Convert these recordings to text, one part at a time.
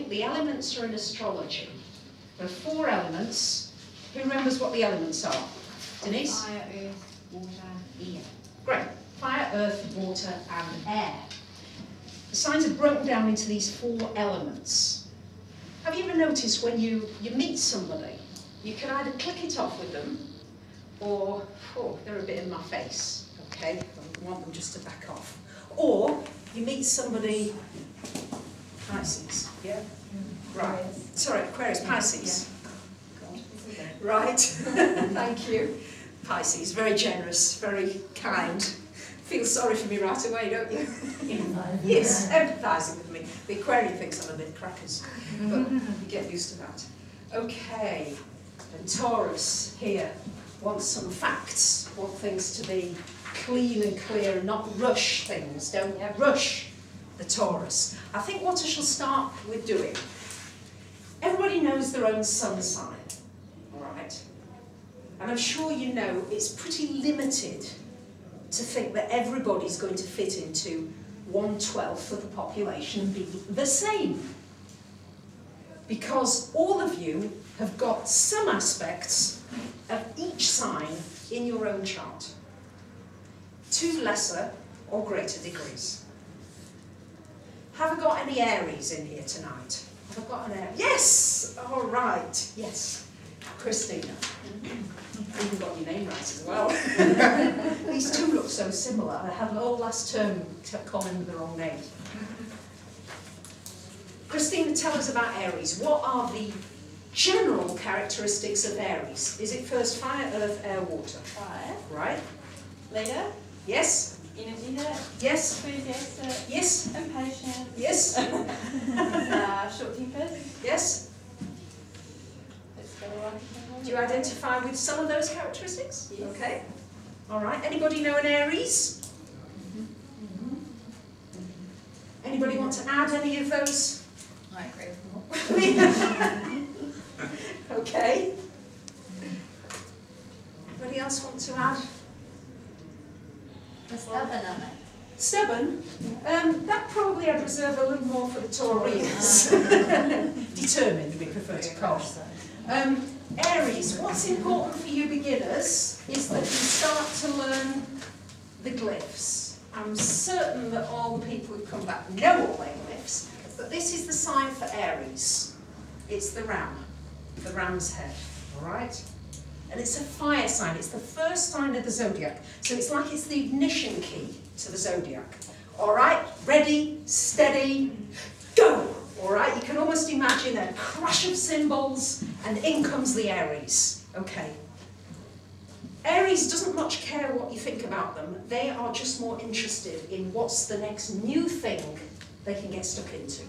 think the elements are in astrology. There are 4 elements. Who remembers what the elements are? Denise? Fire, earth, water, air. Great. Fire, earth, water and air. The signs are broken down into these 4 elements. Have you ever noticed when you meet somebody, you can either click it off with them, or, oh, they're a bit in my face, okay, I want them just to back off. Or you meet somebody, Pisces, yeah? Right, sorry, Aquarius, Pisces. Yeah. Right, thank you. Pisces, very generous, very kind. Feel sorry for me right away, don't you? Yes, empathising with me. The Aquarian thinks I'm a bit crackers, but you get used to that. Okay, and Taurus here wants some facts, want things to be clean and clear and not rush things. Don't rush the Taurus. I think what I shall start with doing, everybody knows their own sun sign, all right? And I'm sure you know it's pretty limited to think that everybody's going to fit into 1/12 of the population and be the same. Because all of you have got some aspects of each sign in your own chart, to lesser or greater degrees. Have I got any Aries in here tonight? Have I got an Aries? Yes! All right, yes. Christina. You even got your name right as well. These two look so similar. I had all last term calling them the wrong name. Christina, tell us about Aries. What are the general characteristics of Aries? Is it first fire, earth, air, water? Fire. Right. Leader. Yes. Energetic. Yes. Enthusiastic. Yes. Impatient. Yes. Short-tempered. Yes. Let's go on. Do you identify with some of those characteristics? Yes. Okay. All right. Anybody know an Aries? Anybody want to add any of those? I agree with Okay. Anybody else want to add? the stubborn, aren't they? Stubborn? That probably I'd reserve a little more for the Taurians. Determined, we prefer to call. Aries, what's important for you beginners is that you start to learn the glyphs. I'm certain that all the people who come back know all their glyphs, but this is the sign for Aries. It's the ram's head, all right? And it's a fire sign. It's the first sign of the zodiac. So it's like it's the ignition key to the zodiac. All right, ready, steady, go. All right, you can almost imagine a crash of cymbals and in comes the Aries. Okay. Aries doesn't much care what you think about them. They are just more interested in what's the next new thing they can get stuck into.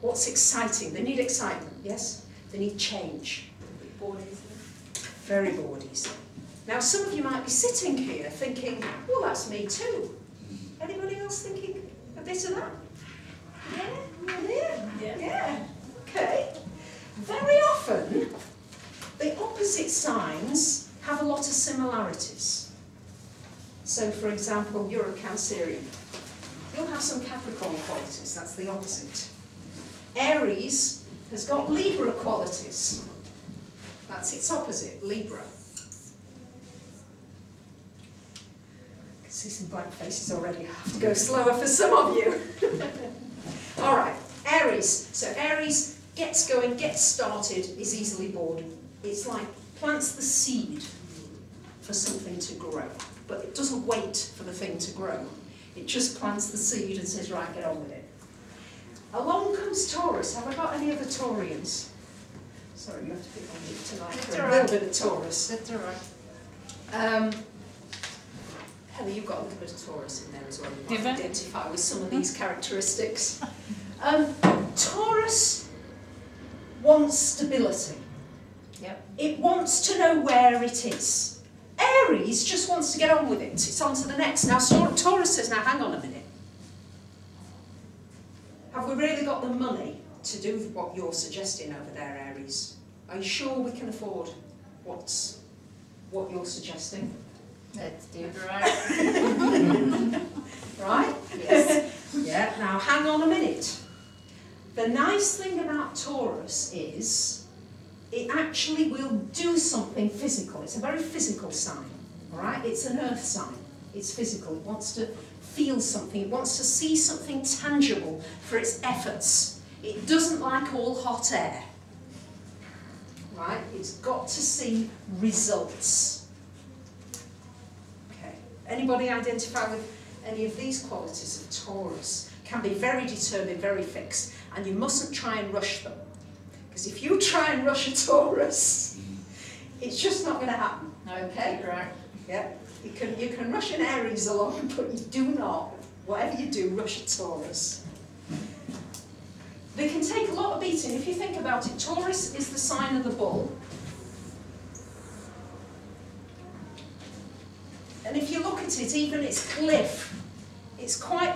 What's exciting? They need excitement, yes? They need change. Bored easily. Very bored easily. Now, some of you might be sitting here thinking, well, that's me too. Anybody else thinking a bit of that? Yeah. Okay. Very often, the opposite signs have a lot of similarities. So, for example, you're a Cancerian. You'll have some Capricorn qualities, that's the opposite. Aries has got Libra qualities. That's its opposite, Libra. I can see some blank faces already. I have to go slower for some of you. All right, Aries. So Aries gets going, gets started, is easily bored. It's like plants the seed for something to grow, but it doesn't wait for the thing to grow. It just plants the seed and says, right, get on with it. Along comes Taurus. Have I got any other Taurians? Sorry, you have to pick on me tonight for a little bit of Taurus. That's all right. Heather, you've got a little bit of Taurus in there as well. You Did might I? identify with some of these characteristics. Taurus wants stability. Yep. It wants to know where it is. Aries just wants to get on with it. It's on to the next. Now, Taurus says, now hang on a minute. Have we really got the money to do what you're suggesting over there, Aries? Are you sure we can afford what you're suggesting? Let's do it right. Right? Yes. Yeah. Now, hang on a minute. The nice thing about Taurus is it actually will do something physical. It's a very physical sign, all right? It's an earth sign. It's physical. It wants to feel something. It wants to see something tangible for its efforts. It doesn't like all hot air, right? It's got to see results. Okay. Anybody identify with any of these qualities of Taurus? Can be very determined, very fixed, and you mustn't try and rush them. Because if you try and rush a Taurus, it's just not going to happen. Okay? Right. Yeah. You can rush an Aries along, but you do not, whatever you do, rush a Taurus. They can take a lot of beating. If you think about it, Taurus is the sign of the bull. And if you look at it, even its cliff, it's quite,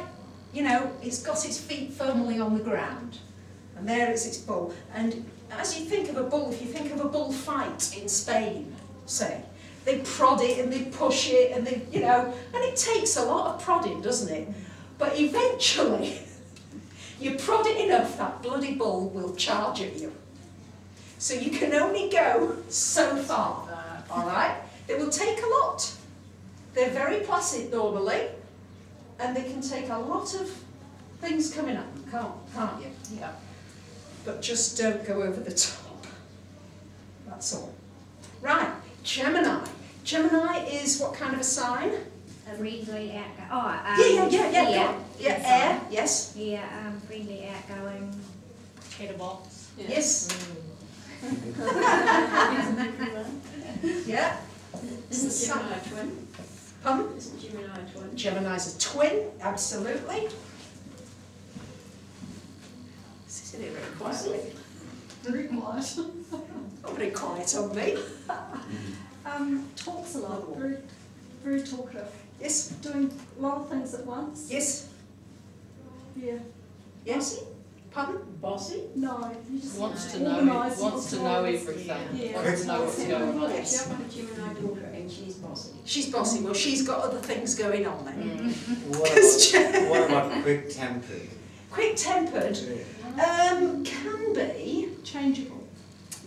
you know, it's got its feet firmly on the ground. And there is its bull. And as you think of a bull, if you think of a bull fight in Spain, say, they prod it and they push it and they, you know, and it takes a lot of prodding, doesn't it? But eventually, you prod it enough, that bloody bull will charge at you. So you can only go so far, all right? It will take a lot. They're very placid normally, and they can take a lot of things coming at them, can't you? Yeah. But just don't go over the top. That's all. Right, Gemini. Gemini is what kind of a sign? Friendly, outgoing. Yeah, air, yes. Yeah, friendly, outgoing. Chatterbox. Yes. Yeah. Isn't Gemini a twin? Pardon? Isn't Gemini a twin? Gemini's a twin, absolutely. Sitting here very quietly. Very quiet. Not very quiet on me. Talks a lot, very, very talkative. Yes, Doing a lot of things at once. yes, Yeah. yes. Pardon? Bossy? No, you just Wants to organise know. Wants to know what's everything. Yeah. Wants to know what's going on. Yes. I've got a Gemini daughter and she's bossy. She's bossy. Well, she's got other things going on then. What about quick-tempered? Quick-tempered can be changeable.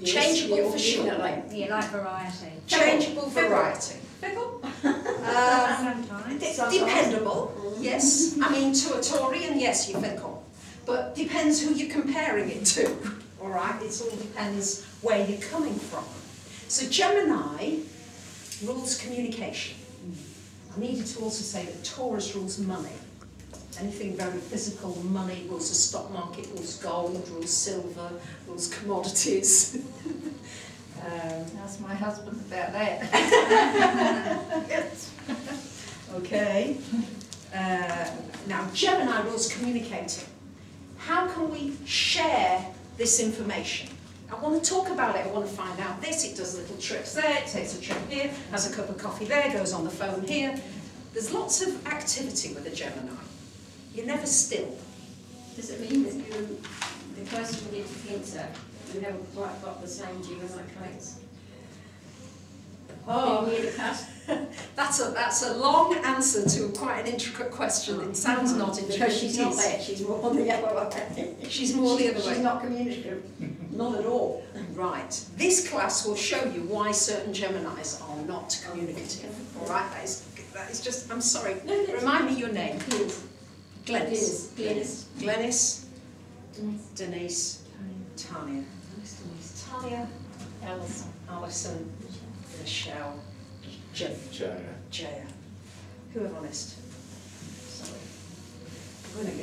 changeable for sure. Yeah, like variety. Changeable variety. Fickle? Sometimes. Dependable, yes. I mean, to a Taurian, yes, you're fickle. But depends who you're comparing it to, all right? It all depends where you're coming from. So Gemini rules communication. I needed to also say that Taurus rules money. Anything very physical, money, rules the stock market, rules gold, rules silver, rules commodities. Ask my husband about that. Yes. Okay. Now, Gemini rules communicating. How can we share this information? I want to talk about it, I want to find out this, it does little trips there, it takes a trip here, has a cup of coffee there, goes on the phone here. There's lots of activity with a Gemini. You're never still. Does it mean that the person you get to Cancer, you haven't quite got the same Gemini traits? Oh, Being near the cusp? that's a long answer to quite an intricate question. It sounds not intricate. Because she's not It is. that, she's more the other way. She's more the other way. She's not communicative, not at all. Right. This class will show you why certain Geminis are not communicative. All right. That is just. I'm sorry. No, that's Remind me your name. Glenys. Glenys. Glenys. Glenys. Denise. Tanya. Tanya. Alison. Michelle. Jaya. Who have honest? Sorry.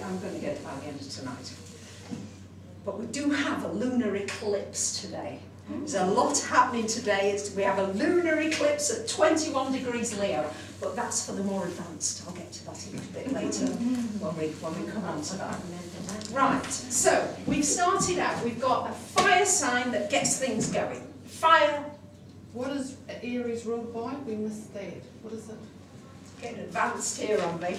I'm going to get it by the end of tonight. But we do have a lunar eclipse today. There's a lot happening today. We have a lunar eclipse at 21 degrees Leo, but that's for the more advanced. I'll get to that a little bit later when we come on to that. Right, so we've started out. We've got a fire sign that gets things going. Fire. What is Aries ruled by? We missed that. What is it? Getting advanced here on me.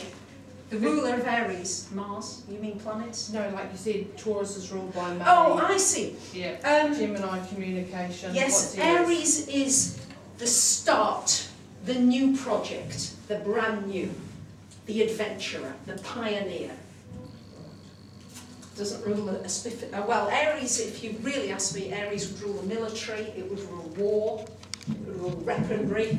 The ruler of Aries, Mars. You mean planets? No, like you said, Taurus is ruled by May. Oh, I see. Yeah. Gemini communication. Yes, What's Aries? Aries is the start, the new project, the brand new, the adventurer, the pioneer. doesn't rule well, Aries, if you really ask me, Aries would rule the military, it would rule war, it would rule weaponry,